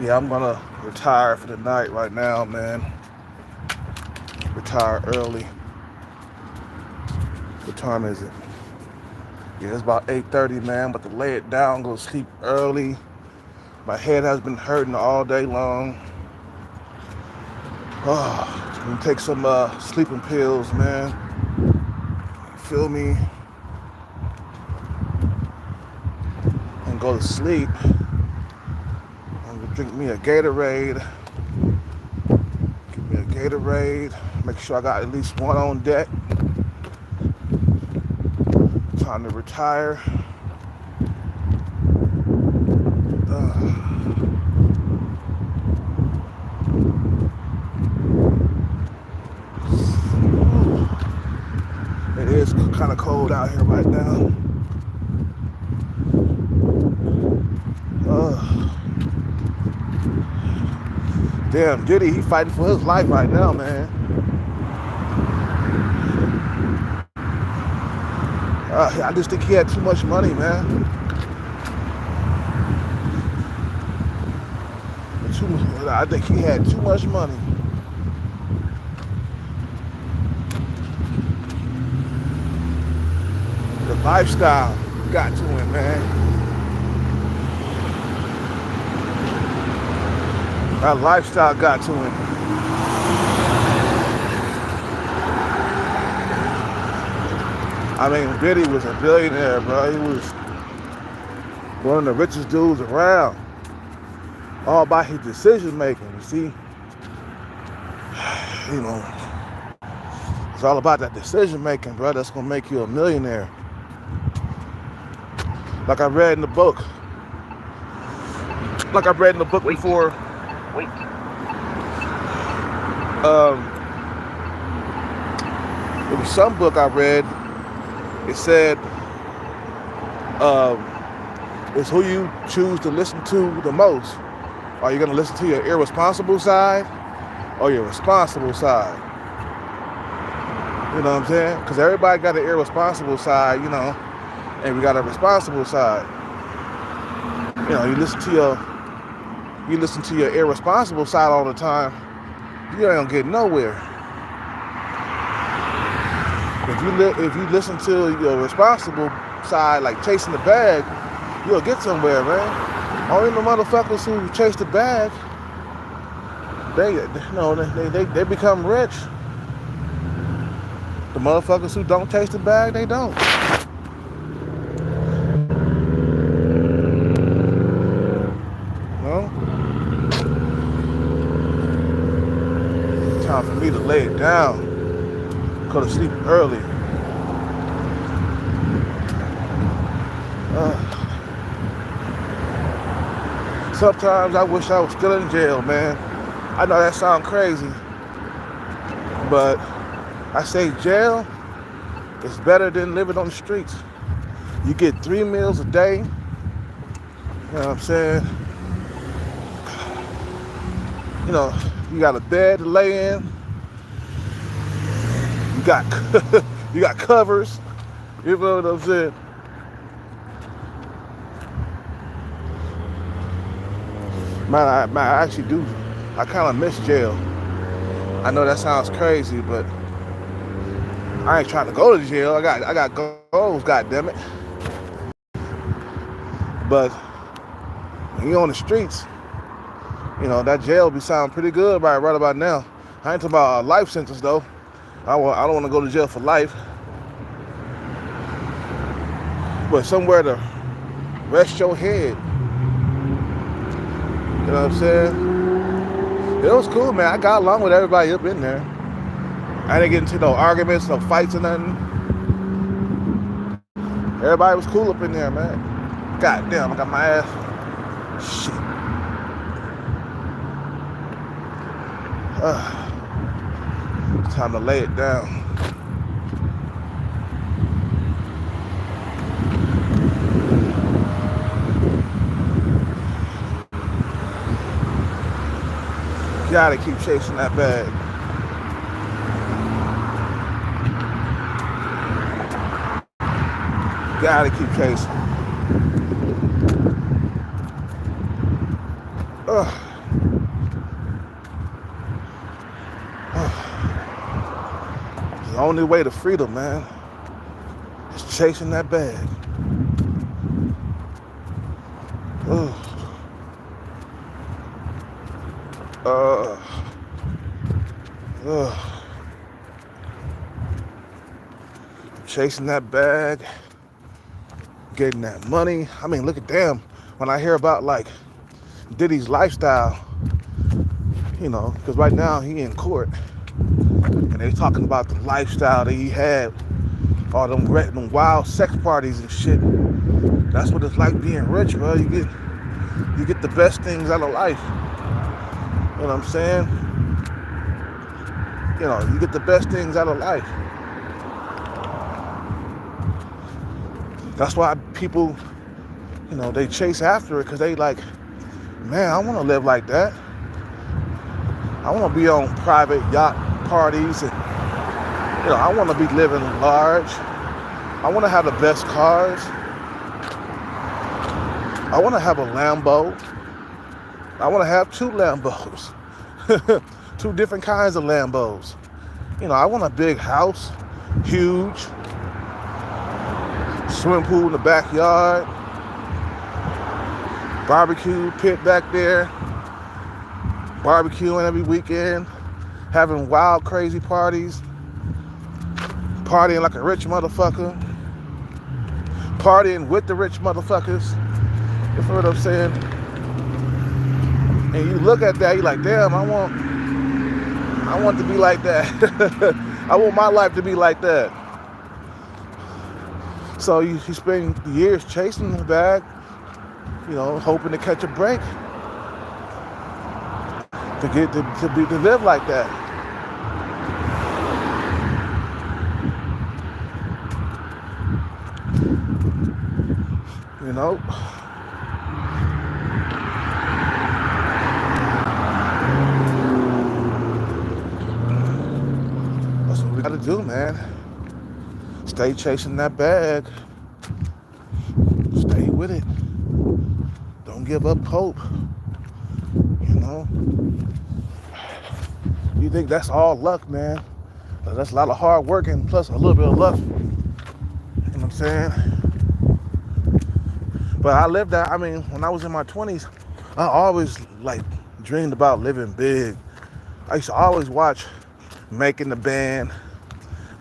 Yeah, I'm gonna retire for the night right now, man. Retire early. What time is it? Yeah, it's about 8:30, man. But to lay it down, go to sleep early. My head has been hurting all day long. Oh, I'm gonna take some sleeping pills, man. You feel me? And go to sleep. I'm gonna drink me a Gatorade. Give me a Gatorade. Make sure I got at least one on deck. Time to retire. It is kind of cold out here right now. Damn, Diddy, he fighting for his life right now, man. I just think he had too much money, man. I think he had too much money. The lifestyle got to him, man. That lifestyle got to him. I mean, Diddy was a billionaire, bro. He was one of the richest dudes around. All about his decision making, you see. You know, it's all about that decision making, bro. That's gonna make you a millionaire. Like I read in the book. Before. Wait. It was some book I read. It said, it's who you choose to listen to the most. Are you gonna listen to your irresponsible side or your responsible side? You know what I'm saying? Because everybody got an irresponsible side, you know, and we got a responsible side. You know, you listen to your irresponsible side all the time, you ain't gonna get nowhere. If you listen to your responsible side, like chasing the bag, you'll get somewhere, man. Only the motherfuckers who chase the bag, they become rich. The motherfuckers who don't chase the bag, they don't. No? Time for me to lay it down. Go to sleep early. Sometimes I wish I was still in jail, man. I know that sounds crazy, but I say jail is better than living on the streets. You get 3 meals a day. You know what I'm saying? You know, you got a bed to lay in. You got covers. You know what I'm saying? Man, I actually do. I kind of miss jail. I know that sounds crazy, but I ain't trying to go to jail. I got goals, goddammit. But when you're on the streets, you know, that jail be sounding pretty good right about now. I ain't talking about a life sentence, though. I don't want to go to jail for life. But somewhere to rest your head. You know what I'm saying? It was cool, man. I got along with everybody up in there. I didn't get into no arguments, no fights or nothing. Everybody was cool up in there, man. God damn, I got my ass. Shit. Time to lay it down. Gotta keep chasing that bag. Gotta keep chasing. The only way to freedom, man, is chasing that bag. Ugh. Chasing that bag, getting that money. I mean, look at them. When I hear about like Diddy's lifestyle, you know, because right now he in court, and they talking about the lifestyle that he had, all them wild sex parties and shit. That's what it's like being rich, bro. You get the best things out of life. You know what I'm saying? You know, you get the best things out of life. That's why people, you know, they chase after it, because they like, man, I want to live like that. I want to be on private yacht parties, and, you know, I want to be living large. I want to have the best cars. I want to have a Lambo. I want to have 2 Lambos. 2 different kinds of Lambos. You know, I want a big house, huge, swimming pool in the backyard, barbecue pit back there, barbecuing every weekend, having wild, crazy parties, partying like a rich motherfucker, partying with the rich motherfuckers. You feel what I'm saying? And you look at that, you're like, damn, I want to be like that. I want my life to be like that. So you spend years chasing the bag, you know, hoping to catch a break, to get to live like that. You know. That's what we gotta do, man. Stay chasing that bag. Stay with it. Don't give up hope. You know? You think that's all luck, man? But that's a lot of hard work and plus a little bit of luck. You know what I'm saying? But I lived that. I mean, when I was in my 20s, I always like dreamed about living big. I used to always watch Making the Band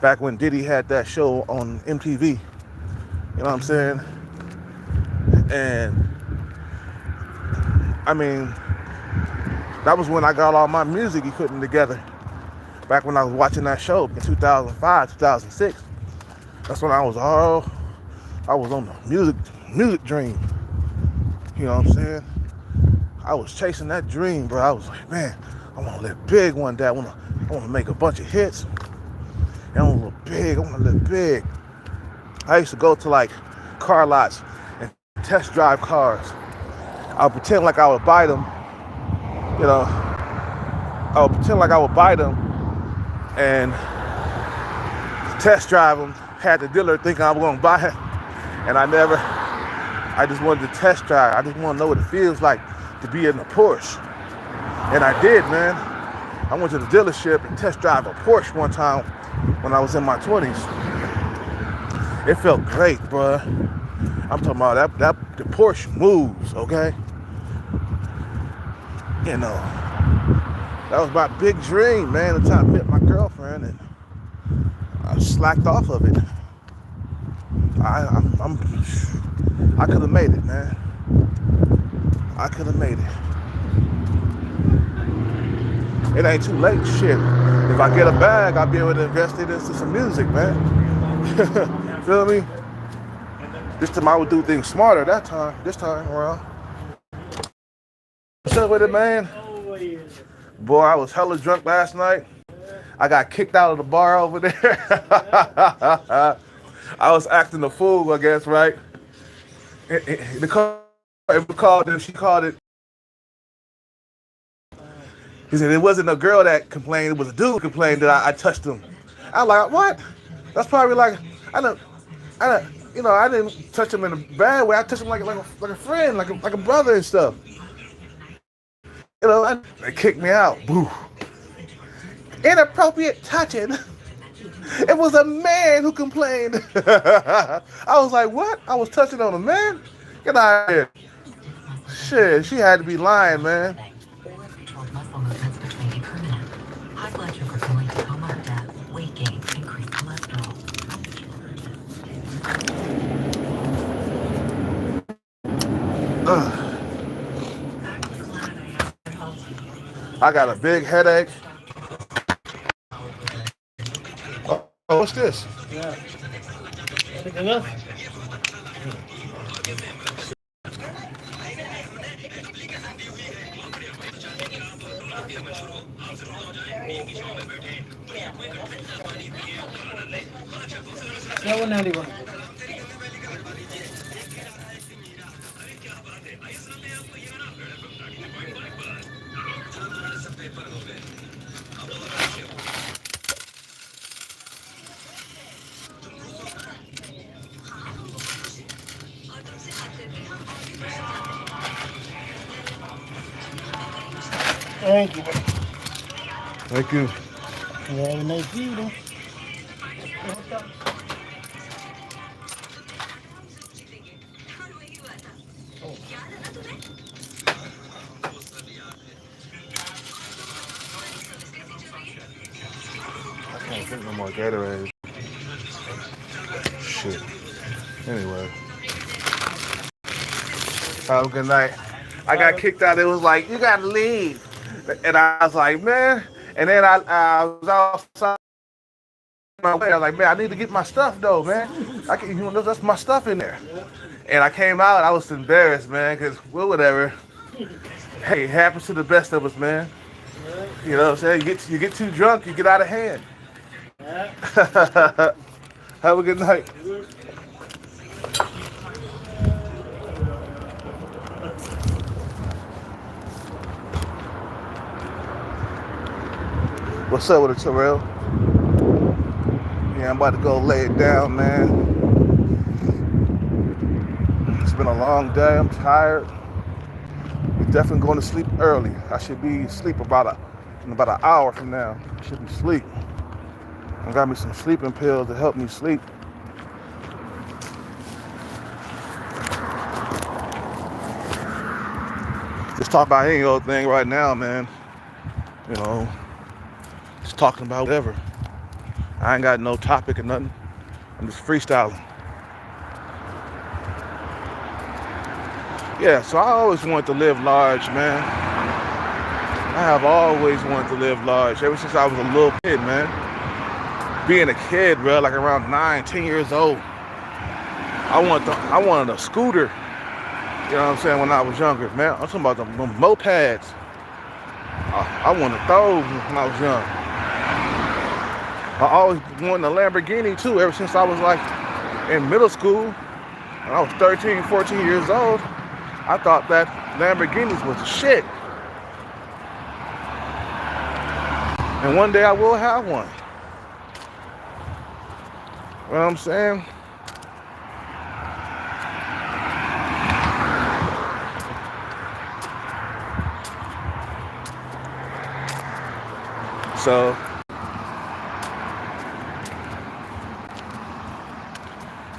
back when Diddy had that show on MTV. You know what I'm saying? And I mean, that was when I got all my music equipment together. Back when I was watching that show in 2005, 2006. That's when I was on the music dream. You know what I'm saying? I was chasing that dream, bro. I was like, man, I want to live big one day. I want to make a bunch of hits. And I want to live big. I want to live big. I used to go to like car lots and test drive cars. I would pretend like I would buy them. You know, I would pretend like I would buy them and test drive them. Had the dealer thinking I was going to buy it. And I just wanted to test drive. I just want to know what it feels like to be in a Porsche. And I did, man. I went to the dealership and test drive a Porsche one time when I was in my 20s. It felt great, bro. I'm talking about that the Porsche moves, okay? You know, that was my big dream, man, the time I met my girlfriend, and I slacked off of it. I could have made it, man. I could have made it. It ain't too late, shit. If I get a bag, I'll be able to invest it into some music, man. Feel me? This time I would do things smarter this time around. What's up with it, man? Boy, I was hella drunk last night. I got kicked out of the bar over there. I was acting a fool, I guess, right? She called it. He said it wasn't a girl that complained, it was a dude who complained that I touched him. I was like, what? That's probably like, I didn't touch him in a bad way. I touched him like a friend, like a brother and stuff. You know, they kicked me out. Boo. Inappropriate touching. It was a man who complained. I was like, what? I was touching on a man? Get out of here. Shit, she had to be lying, man. Ugh. I got a big headache. Oh, what's this? Yeah. Enough? $7.91. Thank you. Thank you. You have a nice evening. I can't drink no more Gatorade. Shit. Anyway. Have a good night. I got kicked out. It was like, you gotta leave. And I was like, man. And then I was outside my way. I was like, man, I need to get my stuff though, man. I can, that's my stuff in there. And I came out. I was embarrassed, man, because well, whatever. Hey, it happens to the best of us, man. You know what I'm saying? You get too drunk, you get out of hand. Have a good night. What's up with it, Terrell? Yeah, I'm about to go lay it down, man. It's been a long day. I'm tired. I'm definitely going to sleep early. I should be asleep in about an hour from now. I should be asleep. I got me some sleeping pills to help me sleep. Just talk about any old thing right now, man. You know, just talking about whatever. I ain't got no topic or nothing. I'm just freestyling. Yeah, so I always wanted to live large, man. I have always wanted to live large ever since I was a little kid, man. Being a kid, bro, like around 9, 10 years old. I wanted a scooter. You know what I'm saying, when I was younger, man. I'm talking about the mopeds. I wanted those when I was young. I always wanted a Lamborghini too, ever since I was like in middle school. When I was 13, 14 years old, I thought that Lamborghinis was the shit. And one day I will have one. You know what I'm saying? So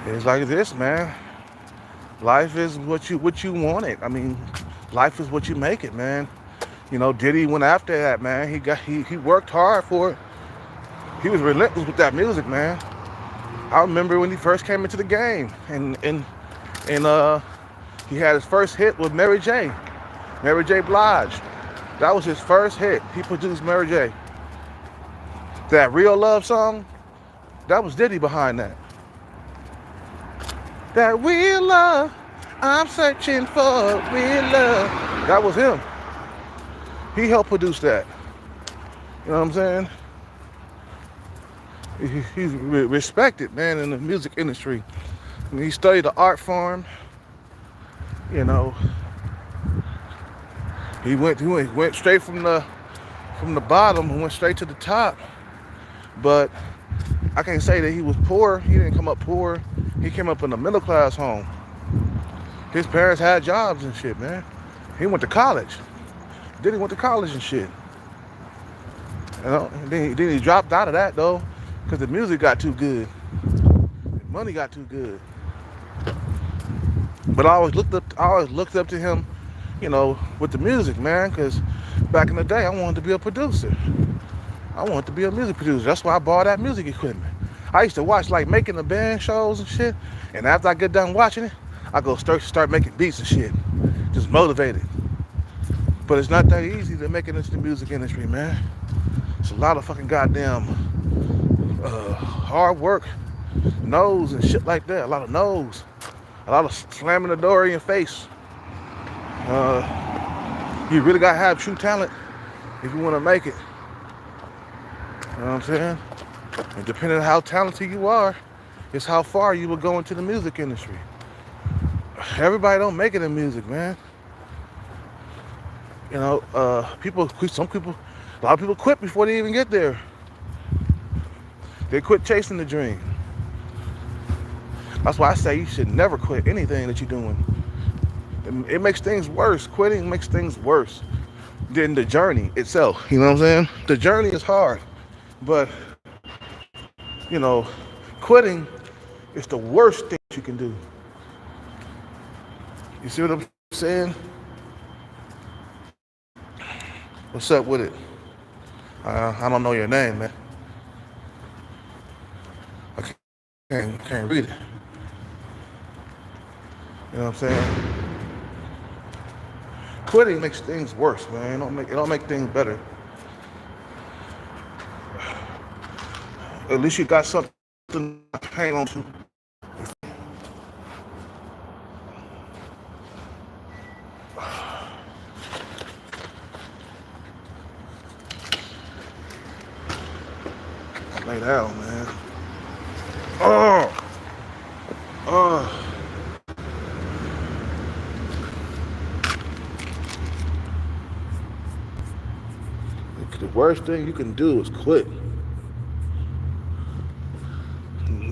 it's like this, man. Life is what you want it. I mean, life is what you make it, man. You know, Diddy went after that, man. He worked hard for it. He was relentless with that music, man. I remember when he first came into the game, and he had his first hit with Mary J. Blige. That was his first hit. He produced Mary J. That Real Love song, that was Diddy behind that. That real love, I'm searching for real love. That was him. He helped produce that. You know what I'm saying? He's respected, man, in the music industry. And he studied the art form. You know, he went straight from the bottom and went straight to the top. But I can't say that he was poor. He didn't come up poor. He came up in a middle class home. His parents had jobs and shit, man. He went to college. Then he went to college and shit. You know, then he dropped out of that though. because the music got too good, the money got too good. But I always looked up to him, with the music, man. Because back in the day, I wanted to be a producer. I wanted to be a music producer. That's why I bought that music equipment. I used to watch like making the band shows and shit. And after I get done watching it, I go start making beats and shit. Just motivated. But it's not that easy to make it into the music industry, man. It's a lot of fucking goddamn hard work, no's and shit like that. A lot of no's. A lot of slamming the door in your face. You really gotta have true talent if you want to make it. You know what I'm saying? And depending on how talented you are, it's how far you will go into the music industry. Everybody don't make it in music, man. A lot of people quit before they even get there. They quit chasing the dream. That's why I say you should never quit anything that you're doing. It makes things worse. Quitting makes things worse than the journey itself. You know what I'm saying? The journey is hard, but quitting is the worst thing you can do. You see what I'm saying? What's up with it? I don't know your name, man. I can't read it. You know what I'm saying? Quitting makes things worse, man. It don't make things better. At least you got something to hang on to. Lay down, man. Oh. The worst thing you can do is quit.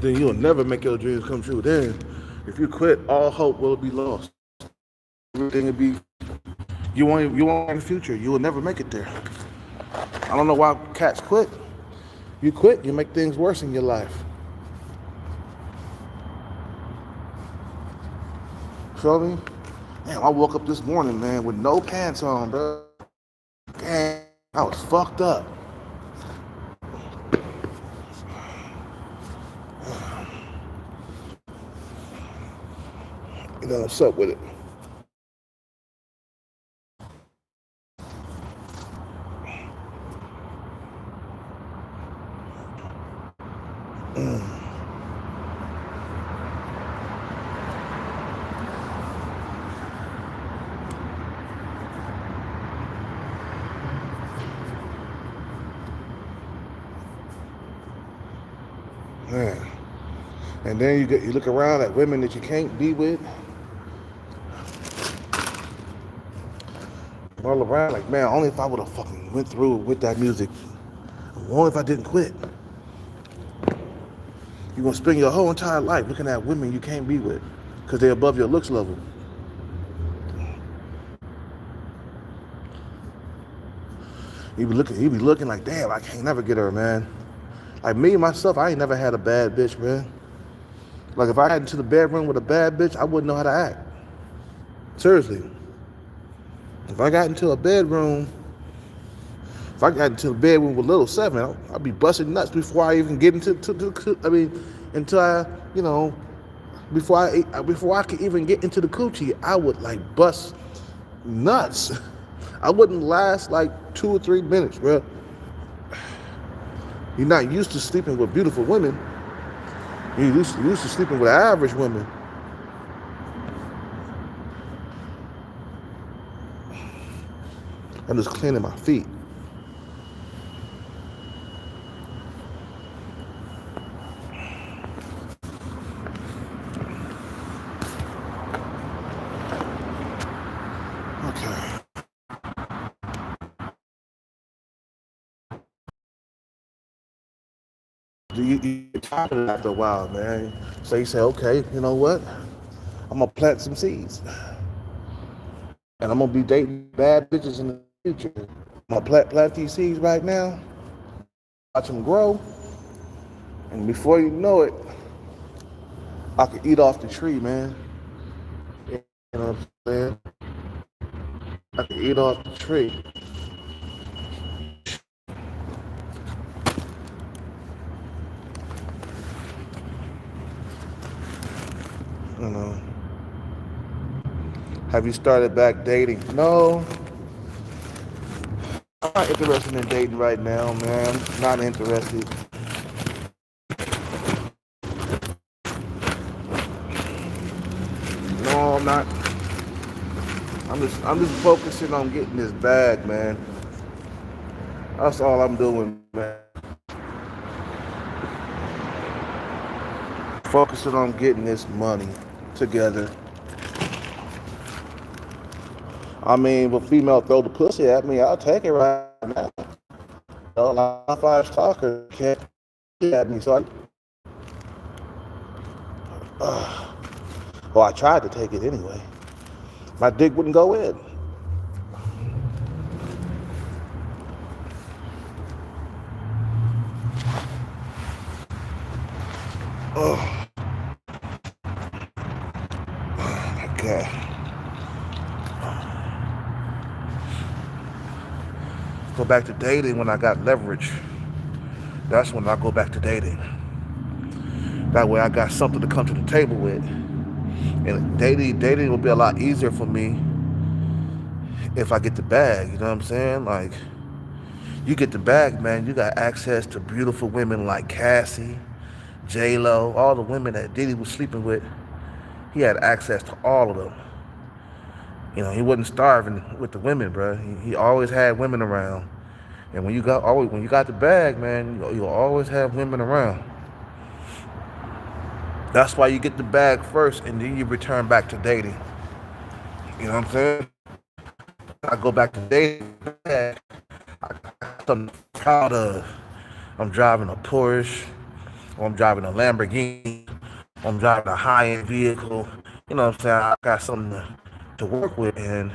Then you'll never make your dreams come true. Then, if you quit, all hope will be lost. Everything will be. You want in the future. You will never make it there. I don't know why cats quit. You quit, you make things worse in your life. Feel me? Damn, I woke up this morning, man, with no pants on, bro. Damn, I was fucked up. What's up with it? Man. And then you look around at women that you can't be with. All around, like, man, only if I would have fucking went through with that music. Only if I didn't quit. You're gonna spend your whole entire life looking at women you can't be with because they're above your looks level. You be looking like, damn, I can't never get her, man. Like me, myself, I ain't never had a bad bitch, man. Like if I got into the bedroom with a bad bitch, I wouldn't know how to act. Seriously. If I got into the bedroom with Little Seven, I'd be busting nuts before I even get before I could even get into the coochie, I would like bust nuts. I wouldn't last like 2 or 3 minutes, bro. You're not used to sleeping with beautiful women. You're used to sleeping with average women. I'm just cleaning my feet. Okay. You get tired of it after a while, man. So you say, okay, you know what? I'm gonna plant some seeds. And I'm gonna be dating bad bitches in the future. I'm gonna plant these seeds right now, watch them grow, And before you know it, I could eat off the tree, man. You know what I'm saying? I could eat off the tree. You know. Have you started back dating? No, I'm not interested in dating right now, man. Not interested. No, I'm not. I'm just focusing on getting this bag, man. That's all I'm doing, man. Focusing on getting this money together. I mean, if a female throw the pussy at me, I'll take it right now. A lot of five stalkers can't at me, so well, I tried to take it anyway. My dick wouldn't go in. Oh my god. Go back to dating when I got leverage. That's when I go back to dating. That way I got something to come to the table with. And dating will be a lot easier for me if I get the bag, you know what I'm saying? Like, you get the bag, man, you got access to beautiful women like Cassie, J-Lo, all the women that Diddy was sleeping with. He had access to all of them. You know, he wasn't starving with the women, bro. He always had women around. And when you got the bag, man, you'll always have women around. That's why you get the bag first, and then you return back to dating. You know what I'm saying? I go back to dating. I got something proud of. I'm driving a Porsche, or I'm driving a Lamborghini, or I'm driving a high-end vehicle. You know what I'm saying? I got something to work with, and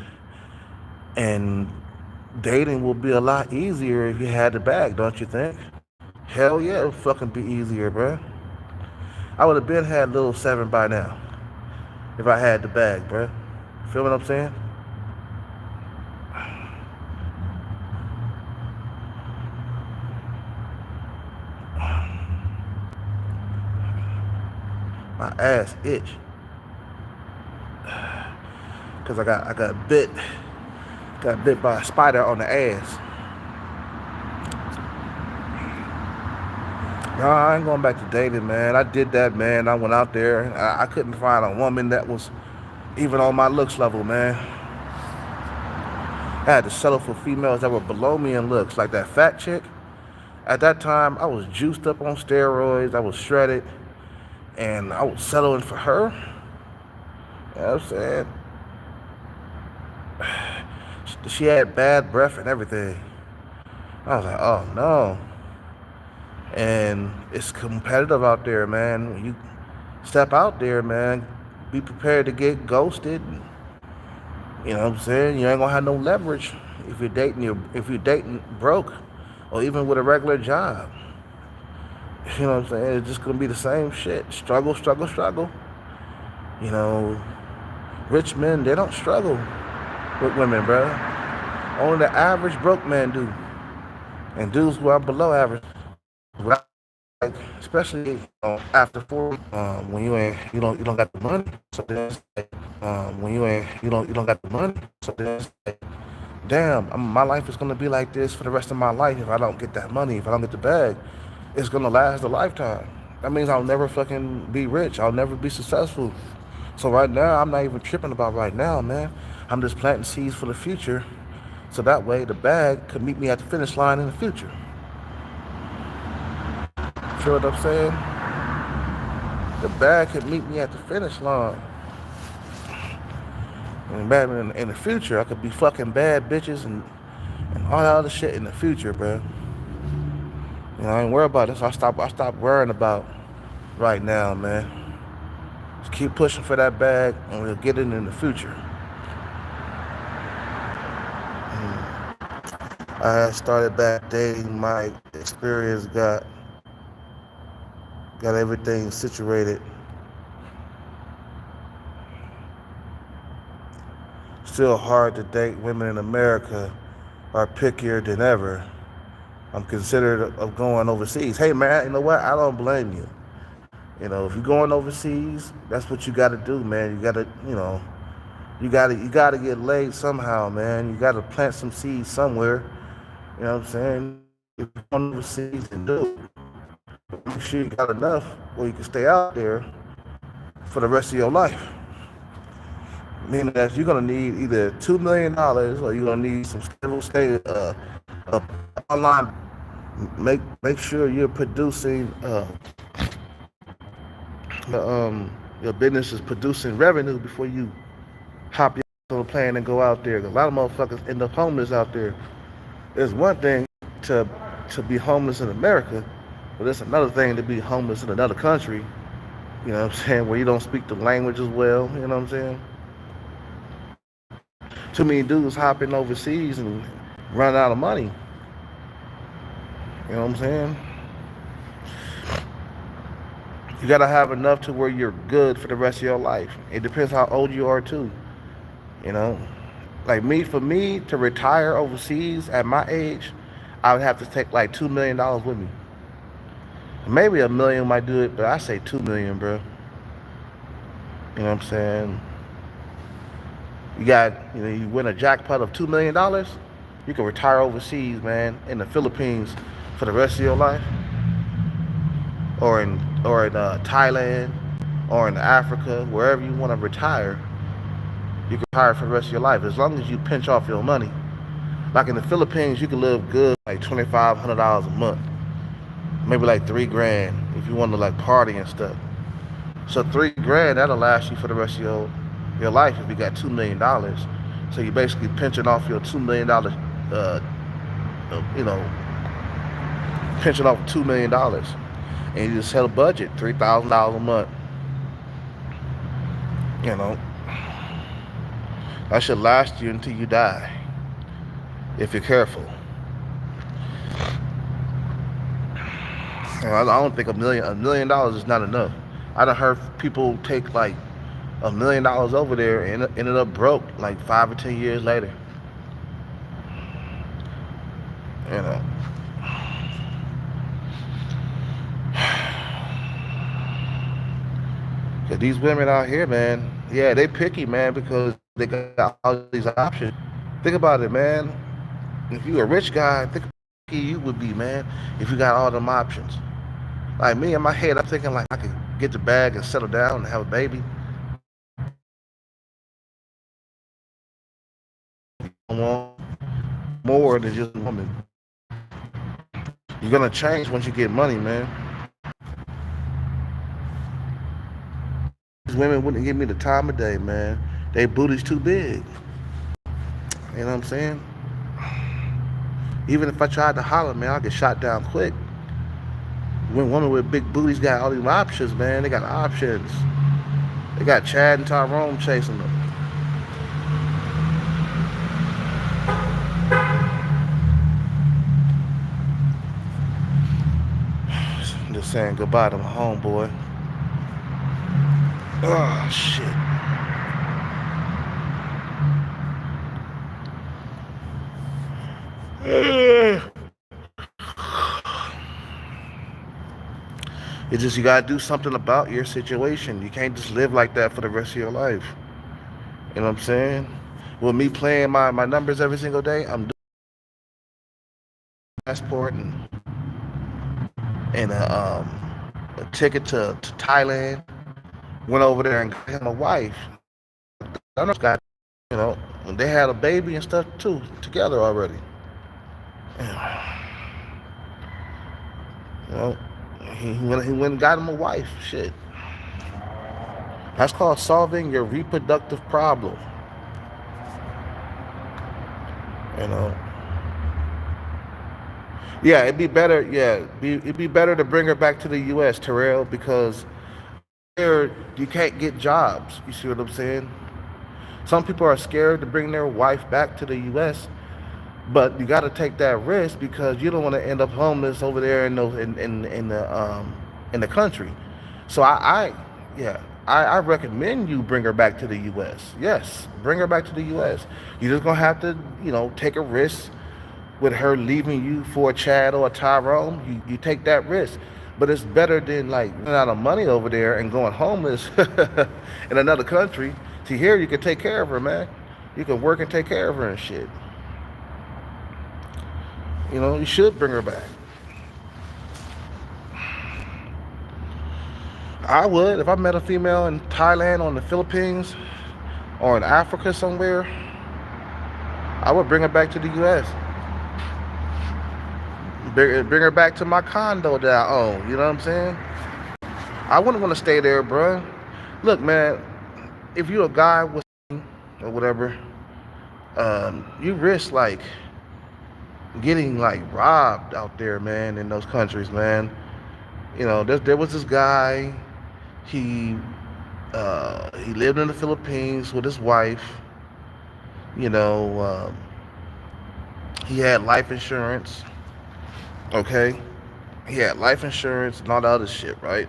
dating will be a lot easier if you had the bag, don't you think? Hell yeah, it would fucking be easier, bro. I would have been had little seven by now if I had the bag, bro. Feel what I'm saying? My ass itch because I got bit by a spider on the ass. No, I ain't going back to dating, man. I did that, man. I went out there. I couldn't find a woman that was even on my looks level, man. I had to settle for females that were below me in looks, like that fat chick. At that time, I was juiced up on steroids. I was shredded, and I was settling for her. You know what I'm saying? She had bad breath and everything. I was like, oh no. And it's competitive out there, man. When you step out there, man, be prepared to get ghosted. You know what I'm saying? You ain't gonna have no leverage if you're dating broke or even with a regular job. You know what I'm saying? It's just gonna be the same shit. Struggle, struggle, struggle. You know, rich men, they don't struggle with women, bro. Only the average broke man do. And dudes who are below average, like, especially after 40, when you don't got the money. So then, when you don't got the money. So then, damn, my life is gonna be like this for the rest of my life if I don't get that money. If I don't get the bag, it's gonna last a lifetime. That means I'll never fucking be rich. I'll never be successful. So right now, I'm not even tripping about right now, man. I'm just planting seeds for the future, so that way the bag could meet me at the finish line in the future. Feel what I'm saying? The bag could meet me at the finish line. And man, in the future, I could be fucking bad bitches and all that other shit in the future, bro. You know, I ain't worried about this. I stop worrying about right now, man. Just keep pushing for that bag, and we'll get it in the future. I started back dating. My experience got got everything situated. Still hard to date. Women in America are pickier than ever. I'm considered of going overseas. Hey man, you know what? I don't blame you. You know, if you're going overseas, that's what you got to do, man. You got to, you got to get laid somehow, man. You got to plant some seeds somewhere. You know what I'm saying? If you're going overseas, and do it. Make sure you got enough where you can stay out there for the rest of your life. Meaning that you're gonna need either $2 million or you're gonna need some stable uh, online. Make sure you're producing your business is producing revenue before you hop on a plane and go out there. A lot of motherfuckers end up homeless out there. It's one thing to be homeless in America, but it's another thing to be homeless in another country. You know what I'm saying? Where you don't speak the language as well. You know what I'm saying? Too many dudes hopping overseas and run out of money. You know what I'm saying? You gotta have enough to where you're good for the rest of your life. It depends how old you are too. You know, like for me to retire overseas at my age, I would have to take like $2 million with me. Maybe $1 million might do it, but I say 2 million, bro. You know what I'm saying? You win a jackpot of $2 million, you can retire overseas, man, in the Philippines for the rest of your life, or in Thailand, or in Africa, wherever you want to retire. You can retire for the rest of your life as long as you pinch off your money. Like in the Philippines, you can live good like $2,500 a month, maybe like $3,000 if you want to like party and stuff. So $3,000 that'll last you for the rest of your life if you got $2 million. So you're basically pinching off your $2 million, pinching off $2 million, and you just set a budget $3,000 a month. You know, that should last you until you die if you're careful. I don't think $1 million is not enough. I done heard people take like $1 million over there and ended up broke like 5 or 10 years later. You know. Cause these women out here, man, yeah, they picky, man, because they got all these options. Think about it, man. If you a rich guy, think how lucky you would be, man, if you got all them options. Like me, in my head, I'm thinking like I could get the bag and settle down and have a baby. I want more than just a woman. You're gonna change once you get money, man. These women wouldn't give me the time of day, man. They booty's too big. You know what I'm saying? Even if I tried to holler, man, I'll get shot down quick. When women with big booties got all these options, man. They got options. They got Chad and Tyrone chasing them. I'm just saying goodbye to my homeboy. Oh, shit. It's just you gotta do something about your situation. You can't just live like that for the rest of your life. You know what I'm saying? With me playing my numbers every single day, I'm doing a passport and a ticket to Thailand. Went over there and got him a wife. I know got, they had a baby and stuff too together already. You know, he went and got him a wife. Shit. That's called solving your reproductive problem. You know. Yeah, it'd be better. Yeah, it'd be better to bring her back to the U.S., Terrell, because here you can't get jobs. You see what I'm saying? Some people are scared to bring their wife back to the U.S., but you got to take that risk because you don't want to end up homeless over there in the in the country. So I recommend you bring her back to the U.S. Yes, bring her back to the U.S. You're just gonna have to, take a risk with her leaving you for a Chad or a Tyrone. You take that risk, but it's better than like running out of money over there and going homeless in another country. See, here you can take care of her, man. You can work and take care of her and shit. You should bring her back. I would, if I met a female in Thailand or in the Philippines or in Africa somewhere, I would bring her back to the U.S. Bring her back to my condo that I own. You know what I'm saying? I wouldn't want to stay there, bro. Look, man, if you're a guy with or whatever, you risk like getting like robbed out there, man, in those countries, man. There was this guy. He lived in the Philippines with his wife. He had life insurance. Okay, he had life insurance and all the other shit, right?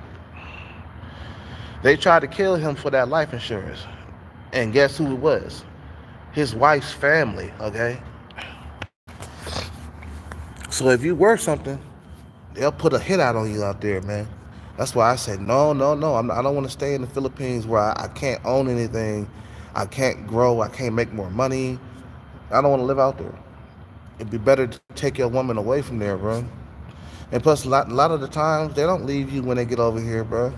They tried to kill him for that life insurance, and guess who it was? His wife's family. Okay, so if you work something, they'll put a hit out on you out there, man. That's why I said no. I don't want to stay in the Philippines where I can't own anything, I can't grow, I can't make more money. I don't want to live out there. It'd be better to take your woman away from there, bro. And plus, a lot of the times they don't leave you when they get over here, bro.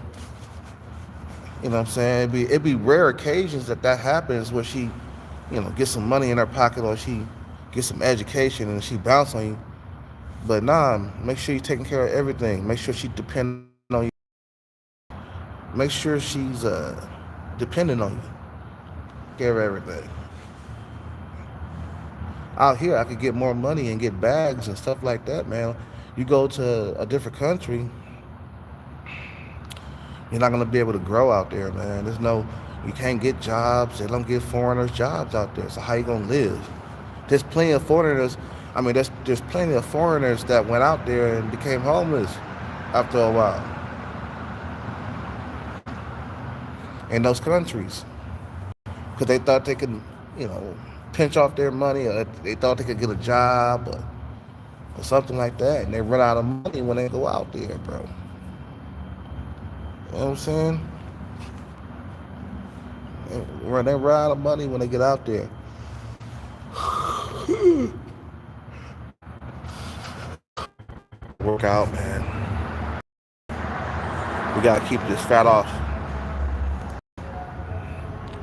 You know what I'm saying? It'd be rare occasions that happens where she, gets some money in her pocket or she gets some education and she bounce on you. But nah, make sure you're taking care of everything. Make sure she depends on you. Make sure she's dependent on you. Take care of everything. Out here, I could get more money and get bags and stuff like that, man. You go to a different country, you're not gonna be able to grow out there, man. You can't get jobs. They don't give foreigners jobs out there. So how you gonna live? There's plenty of foreigners. I mean, there's plenty of foreigners that went out there and became homeless after a while in those countries because they thought they could, pinch off their money, or they thought they could get a job or something like that, and they run out of money when they go out there, bro. You know what I'm saying? They run out of money when they get out there. Work out, man. We gotta keep this fat off.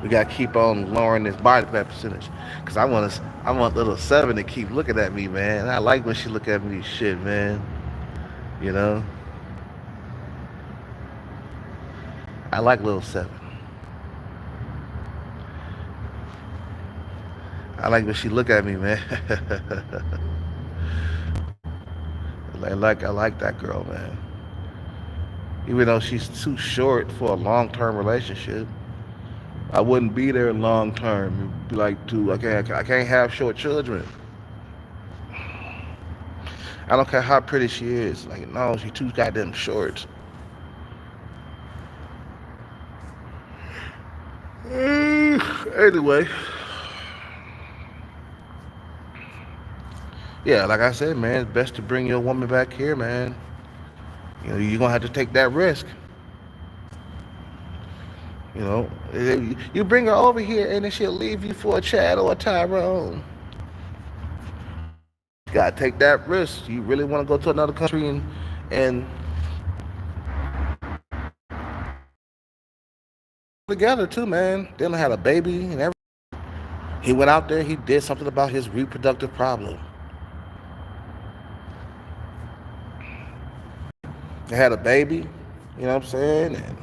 We gotta keep on lowering this body fat percentage, cause I want little 7 to keep looking at me, man. I like when she look at me, shit, man. I like little 7. I like when she look at me, man. I like that girl, man. Even though she's too short for a long-term relationship, I wouldn't be there long term. It'd be like, dude, I can't have short children. I don't care how pretty she is. Like, no, she's too goddamn short. Anyway, yeah, like I said, man, it's best to bring your woman back here, man. You're gonna have to take that risk. You bring her over here and then she'll leave you for a Chad or a Tyrone. You gotta take that risk. You really want to go to another country and together too, man. They done had a baby and everything. He went out there. He did something about his reproductive problem. They had a baby. You know what I'm saying? And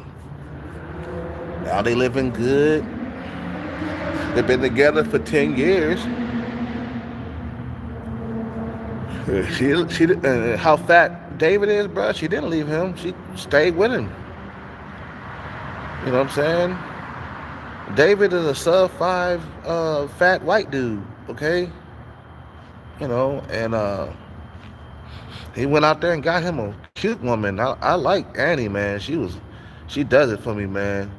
now they living good. They've been together for 10 years. How fat David is, bro, she didn't leave him. She stayed with him. You know what I'm saying? David is a sub-5 fat white dude, okay? And he went out there and got him a cute woman. I like Annie, man. She does it for me, man.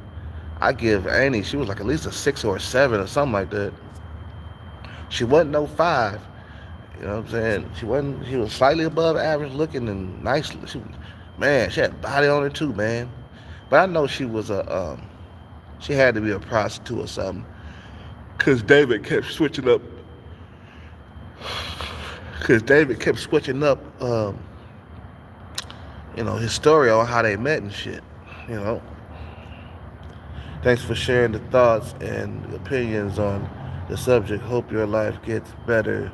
I give Annie, she was like at least a 6 or a 7 or something like that. She wasn't no 5. You know what I'm saying? She was slightly above average looking and nice. Man, she had body on her too, man. But I know she had to be a prostitute or something. Cause David kept switching up. Cause David kept switching up, his story on how they met and shit. You know. Thanks for sharing the thoughts and opinions on the subject. Hope your life gets better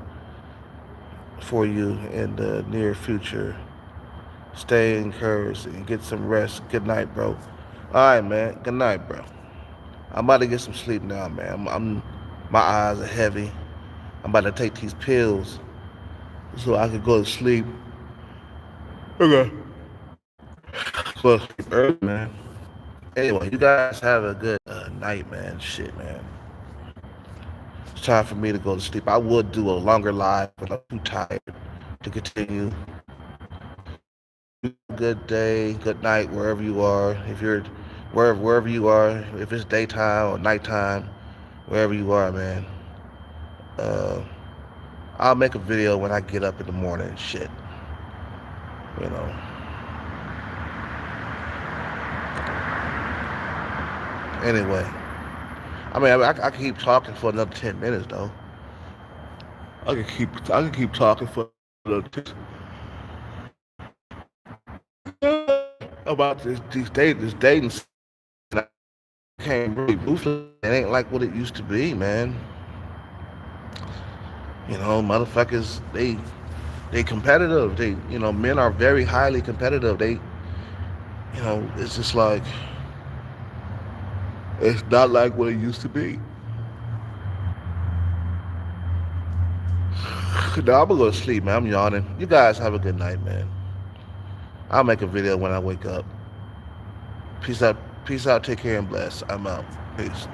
for you in the near future. Stay encouraged and get some rest. Good night, bro. All right, man. Good night, bro. I'm about to get some sleep now, man. My eyes are heavy. I'm about to take these pills so I can go to sleep. Okay. Go to sleep early, man. Anyway, you guys have a good night, man. Shit, man. It's time for me to go to sleep. I would do a longer live, but I'm too tired to continue. Good day, good night, wherever you are. If you're wherever you are, if it's daytime or nighttime, wherever you are, man. Uh, I'll make a video when I get up in the morning and shit. You know. Anyway, I can keep talking for another 10 minutes though. I can keep talking for another 10 about this dating. I can't really ruthless. It ain't like what it used to be, man. You know, motherfuckers, they competitive. Men are very highly competitive. It's just like it's not like what it used to be. Now I'm gonna go to sleep, man. I'm yawning. You guys have a good night, man. I'll make a video when I wake up. Peace out. Peace out. Take care and bless. I'm out. Peace.